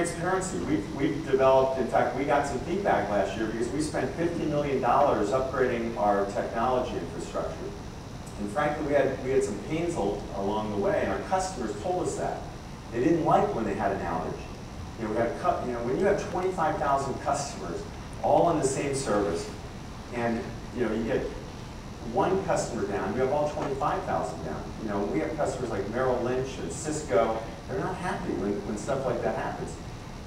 transparency. We've developed, in fact, we got some feedback last year because we spent $50 million upgrading our technology infrastructure. And frankly, we had some pains along the way, and our customers told us that. They didn't like when they had an outage. You know, when you have 25,000 customers all on the same service, and you get one customer down, you have all 25,000 down. You know, we have customers like Merrill Lynch and Cisco. They're not happy when stuff like that happens.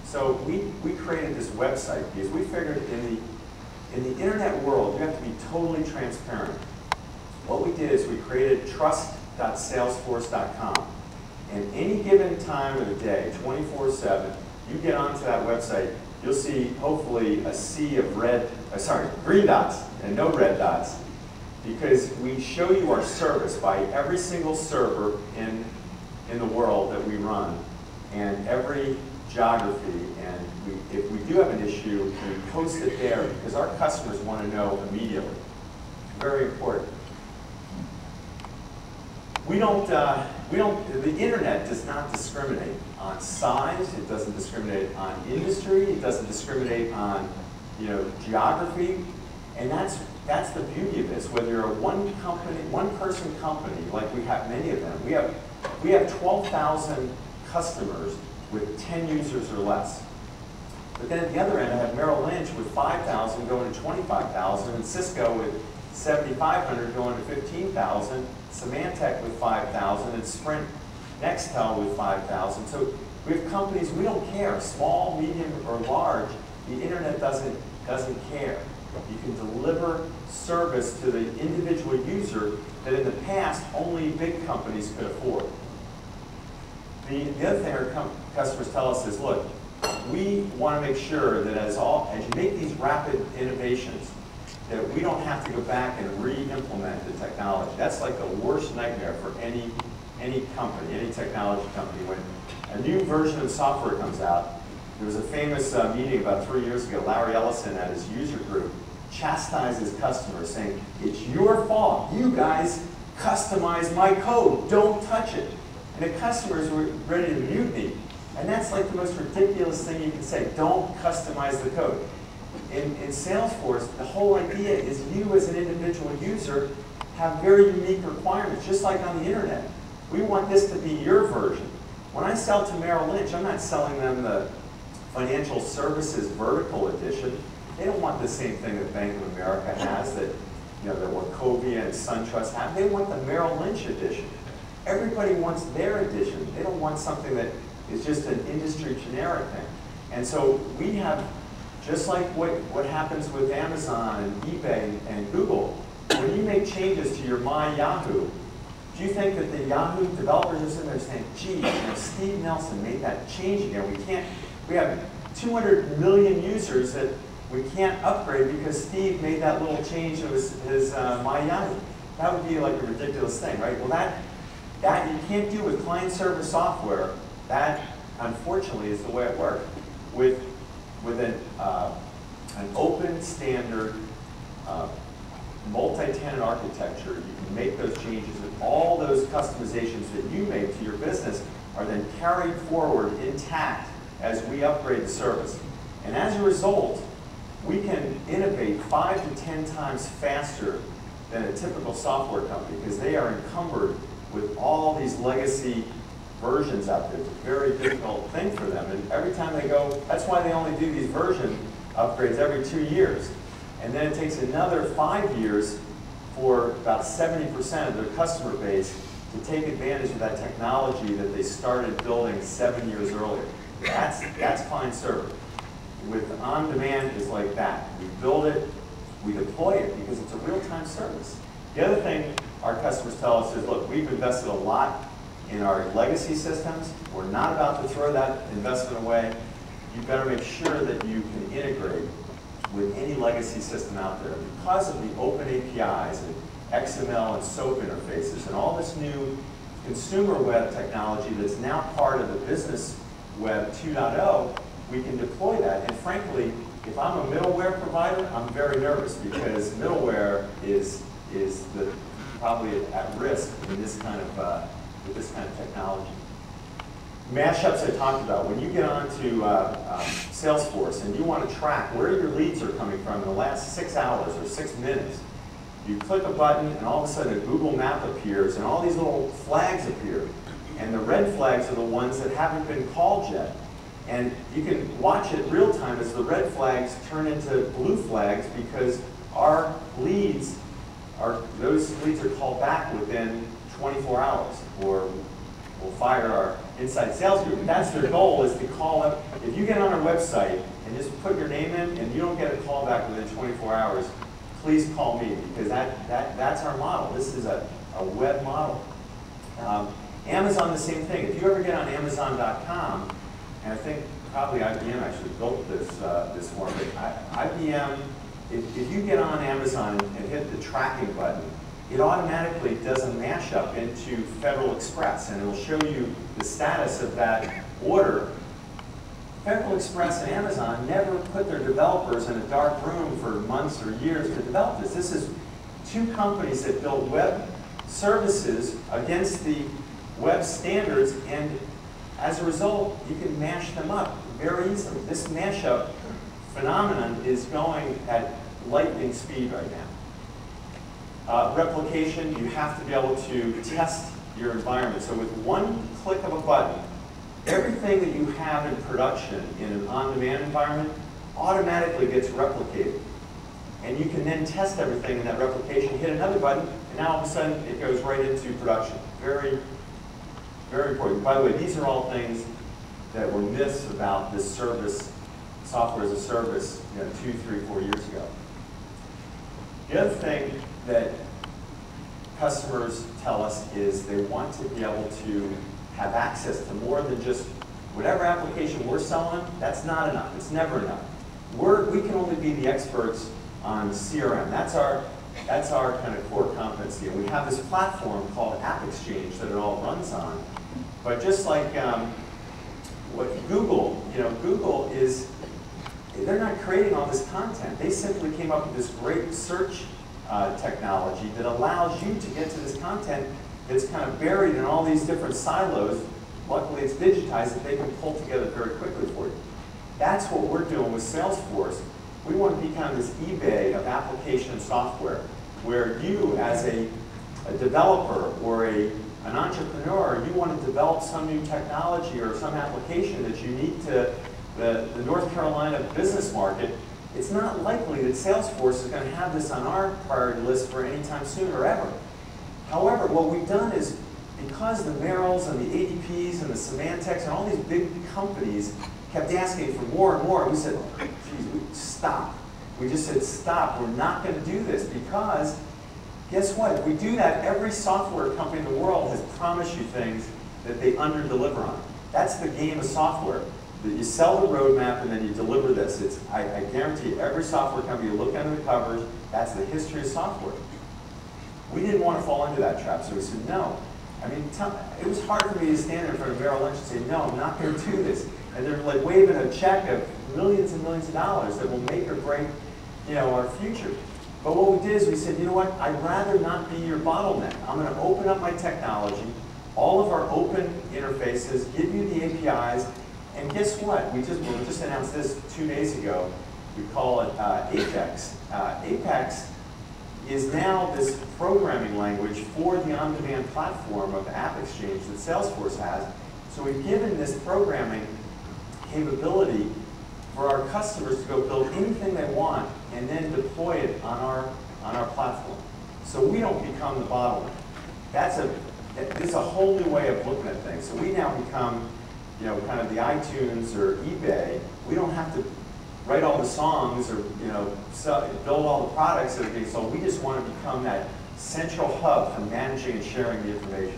So we created this website because we figured in the internet world, you have to be totally transparent. What we did is we created trust.salesforce.com. And any given time of the day, 24/7, you get onto that website, you'll see hopefully a sea of green dots and no red dots, because we show you our service by every single server in the world that we run, and every geography, and if we do have an issue, we post it there because our customers want to know immediately. Very important. The internet does not discriminate on size, it doesn't discriminate on industry, it doesn't discriminate on, geography, and that's the beauty of this. Whether you're a one-person company, like we have many of them, we have 12,000 customers with 10 users or less. But then at the other end, I have Merrill Lynch with 5,000 going to 25,000, and Cisco with 7,500 going to 15,000, Symantec with 5,000, and Sprint Nextel with 5,000. So we have companies, we don't care, small, medium, or large, the internet doesn't care. You can deliver service to the individual user that in the past only big companies could afford. The other thing our customers tell us is, look, we want to make sure that as you make these rapid innovations, that we don't have to go back and re-implement the technology. That's like the worst nightmare for any company, any technology company. When a new version of software comes out, there was a famous meeting about 3 years ago. Larry Ellison at his user group chastised his customers, saying, "It's your fault. You guys customized my code. Don't touch it." And the customers were ready to mutiny. And that's like the most ridiculous thing you can say. Don't customize the code. In Salesforce, the whole idea is you as an individual user have very unique requirements, just like on the internet. We want this to be your version. When I sell to Merrill Lynch, I'm not selling them the financial services vertical edition. They don't want the same thing that Bank of America has, that Wachovia and SunTrust have. They want the Merrill Lynch edition. Everybody wants their edition. They don't want something that is just an industry generic thing. And so we have, just like what happens with Amazon and eBay and Google, when you make changes to your My Yahoo, do you think that the Yahoo developers are sitting there saying, gee, Steve Nelson made that change again. We have 200 million users that we can't upgrade because Steve made that little change to his My Yahoo. That would be like a ridiculous thing, right? Well, that you can't do with client-server software. That, unfortunately, is the way it works. With an open standard multi-tenant architecture, you can make those changes, and all those customizations that you make to your business are then carried forward intact as we upgrade the service. And as a result, we can innovate 5 to 10 times faster than a typical software company because they are encumbered with all these legacy versions out there. It's a very difficult thing for them. And every time they go, that's why they only do these version upgrades every 2 years. And then it takes another 5 years for about 70% of their customer base to take advantage of that technology that they started building 7 years earlier. That's client server. With on-demand is like that. We build it, we deploy it because it's a real-time service. The other thing our customers tell us is, look, we've invested a lot in our legacy systems. We're not about to throw that investment away. You better make sure that you can integrate with any legacy system out there. Because of the open APIs and XML and SOAP interfaces and all this new consumer web technology that's now part of the business web 2.0, we can deploy that. And frankly, if I'm a middleware provider, I'm very nervous because middleware is probably at risk in this kind of with this kind of technology. mashups I talked about. When you get onto Salesforce and you want to track where your leads are coming from in the last 6 hours or 6 minutes, you click a button and all of a sudden a Google map appears and all these little flags appear. And the red flags are the ones that haven't been called yet. And you can watch it real time as the red flags turn into blue flags because our leads those leads are called back within 24 hours, or we'll fire our inside sales group. That's their goal, is to call up. If you get on our website and just put your name in and you don't get a call back within 24 hours, please call me, because that's our model. This is a web model. Amazon, the same thing. If you ever get on Amazon.com, and I think probably IBM actually built this for me, IBM, if you get on Amazon and hit the tracking button, it automatically does a mashup into Federal Express, and it will show you the status of that order. Federal Express and Amazon never put their developers in a dark room for months or years to develop this. This is two companies that build web services against the web standards, and as a result, you can mash them up very easily. This mashup phenomenon is going at lightning speed right now. Replication, you have to be able to test your environment. So with one click of a button, everything that you have in production in an on-demand environment automatically gets replicated. And you can then test everything in that replication, hit another button, and now all of a sudden it goes right into production. Very, very important. By the way, these are all things that were myths about this service, software as a service, 2, 3, 4 years ago. The other thing that customers tell us is they want to be able to have access to more than just whatever application we're selling. That's not enough. It's never enough. We can only be the experts on CRM. That's our kind of core competency. And we have this platform called App Exchange that it all runs on. But just like what Google, Google is, they're not creating all this content. They simply came up with this great search technology that allows you to get to this content that's kind of buried in all these different silos. Luckily, it's digitized that they can pull together very quickly for you. That's what we're doing with Salesforce. We want to become this eBay of application software, where you, as a developer or an entrepreneur, you want to develop some new technology or some application that's unique to the North Carolina business market. It's not likely that Salesforce is going to have this on our priority list for any time soon or ever. However, what we've done is, because the Merrills and the ADPs and the Symantec's and all these big companies kept asking for more and more, we said, geez, stop. We just said, stop, we're not going to do this, because guess what? If we do that, every software company in the world has promised you things that they under-deliver on. That's the game of software. You sell the roadmap and then you deliver this. I guarantee you, every software company, you look under the covers, that's the history of software. We didn't want to fall into that trap, so we said, no. I mean, it was hard for me to stand there in front of Merrill Lynch and say, no, I'm not going to do this. And they're like waving a check of millions and millions of dollars that will make or break, our future. But what we did is we said, you know what, I'd rather not be your bottleneck. I'm going to open up my technology, all of our open interfaces, give you the APIs, and guess what? We just announced this 2 days ago. We call it Apex. Apex is now this programming language for the on-demand platform of App Exchange that Salesforce has. So we've given this programming capability for our customers to go build anything they want and then deploy it on our platform. So we don't become the bottleneck. It's a whole new way of looking at things. So we now become kind of the iTunes or eBay. We don't have to write all the songs or build all the products that are being sold. We just want to become that central hub for managing and sharing the information.